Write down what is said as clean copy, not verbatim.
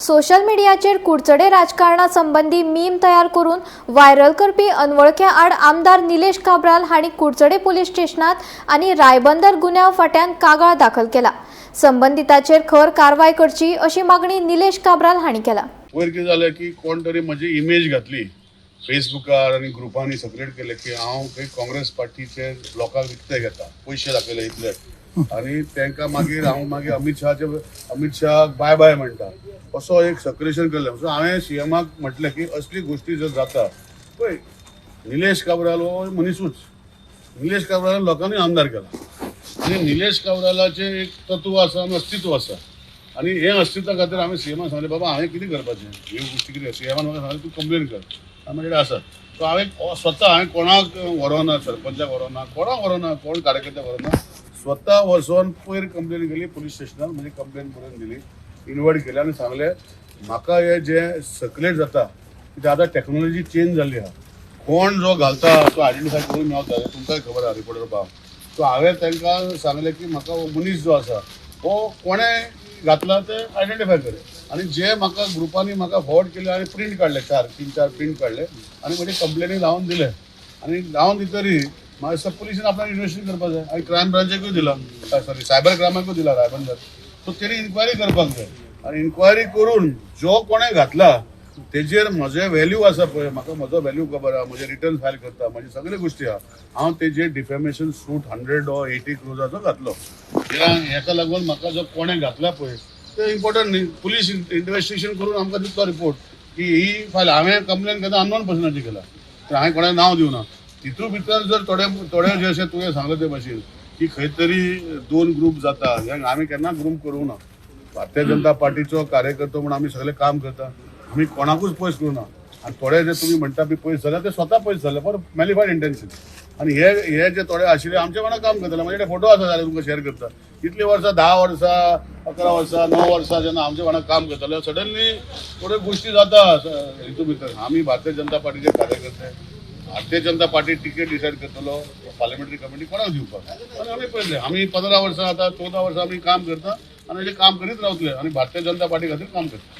Social मीडियाचेर Kudchade राजकारणासंबंधी meme तयार करून viral करपी अनवळख्या आड आमदार निलेश काब्राल हांणी कुडचडे पुलीस स्टेशनात आनी रायबंदर गुन्यांव फाट्यान कागाळ दाखल केला। संबंधिताचेर खर कारवाय करची अशी मागणी निलेश काब्राल हांणी केला। वयर कितें जालें की कोण तरी म्हजी इमेज घातली फेसबुकार आनी ग्रुपांनी सक्रिएट केले की हांव खंय काँग्रेस पार्टीचे लोकांक विकते घेता, पयशे दाखयले इतले आनी तांकां मागीर हांव अमित शाह बाय बाय म्हणटा असो एक सक्रिएशन केलें। सो हांवें सीएमाक म्हटलें की असली गोष्टी जर जाता पळय, निलेश काब्राल हो मनीसूच, निलेश काब्रालान लोकांनी आमदार केला आनी निलेश काब्रालाचें एक तत्व आसा आनी अस्तित्व आसा आनी हे अस्तित्वा खातीर हांवें सीएमाक सांगलें बाबा हांवें कितें करपाचें, ह्यो गोश्टी कितें सीएमान म्हाका सांगलें तूं कंप्लेन कर, म्हजे कडेन आसा। सो हांवें स्वता हांवें कोणाक व्हरोना, सरपंचाक व्हरोना, कोणाक व्हरोना, कोण कार्यकर्त्याक व्हरोना, स्वता वचोन पयर कंप्लेन केली पुलीस स्टेशनार, म्हणजे कंप्लेन बरोवन दिली, इनवायट केलें आनी सांगलें म्हाका हे जे सर्क्युलेट जाता कित्याक आतां टॅक्नोलॉजी चेंज जाल्ली आहा, कोण जो घालता तो आयडेंटिफाय करून मेळटा, तुमकांय खबर आहा रिपोर्टर पाव। सो हांवें तांकां सांगलें की म्हाका हो मनीस जो आसा हो कोणें घातला ते आयडेंटिफाय करे आनी जे म्हाका ग्रुपांनी म्हाका फॉर्वर्ड केले आनी प्रिंट काडले, 3-4 प्रिंट काडले आनी म्हजे कंप्लेनी लावन दिले आनी लावन दितरी म्हाका पुलिसान आपल्याक इन्वेस्टिगेट करपाक जाय आनी क्रायम ब्रांचेकूय दिला, सॉरी सायबर क्रायमाकूय दिला रायबंदर। सो तेणी इन्क्वायरी करपाक जाय आनी इन्क्वायरी करून जो कोणें घातला तेजेर म्हजे व्हॅल्यू आसा पळय, म्हाका म्हजो व्हॅल्यू खबर आहा, म्हजे रिटर्न फायल करता, म्हजी सगळ्यो गोश्टी आहा, हांव तेजेर डिफॅमेशन सूट 100 or 80 crores घातलो। हेका लागून म्हाका जो कोणें घातला पळय ते इम्पॉर्टंट न्ही, पुलीस इन्व्हेस्टिगेशन करून आमकां दितलो रिपोर्ट की ही फायल हांवें कंप्लेन केला अननोन पर्सनाची केला, तर हांवें कोणाक नांव दिवना। तितून भितर जर थोडे जे अशें तुवें सांगलें ते भाशेन की खंय तरी 2 ग्रुप जाता, आमी केन्ना ग्रुप करूं ना। भारतीय जनता पार्टीचो कार्यकर्तो म्हणून आमी सगळे काम करता, आमी कोणाकूच पयस करूना आनी थोडे जे तुमी म्हणटा बी पयस जाल्यार ते स्वता पयस जाले फॉर मॅलिफायड इंटेन्शन आनी हे जे थोडे आशिल्ले आमचे वांगडा काम करताले, म्हाजे फोटो आसा जाल्यार तुमकां शेअर करता, इतली वर्सां 10 वर्सां 11 वर्सां 9 वर्सां जेन्ना आमचे वांगडा काम करताले सडनली थोड्यो गोश्टी जाता हितून भितर। आमी भारतीय जनता पार्टीचे कार्यकर्ते, Bharatiya Janata party ticket decide करतलो पार्लिमेंटरी कमिटी कोणाक दिवपाक आनी आमी पळयलें, आमी 15 वर्सां आतां 14 वर्सां आमी काम करता आनी हेजें काम करीत रावतले आनी भारतीय जनता पार्टी खातीर काम करता।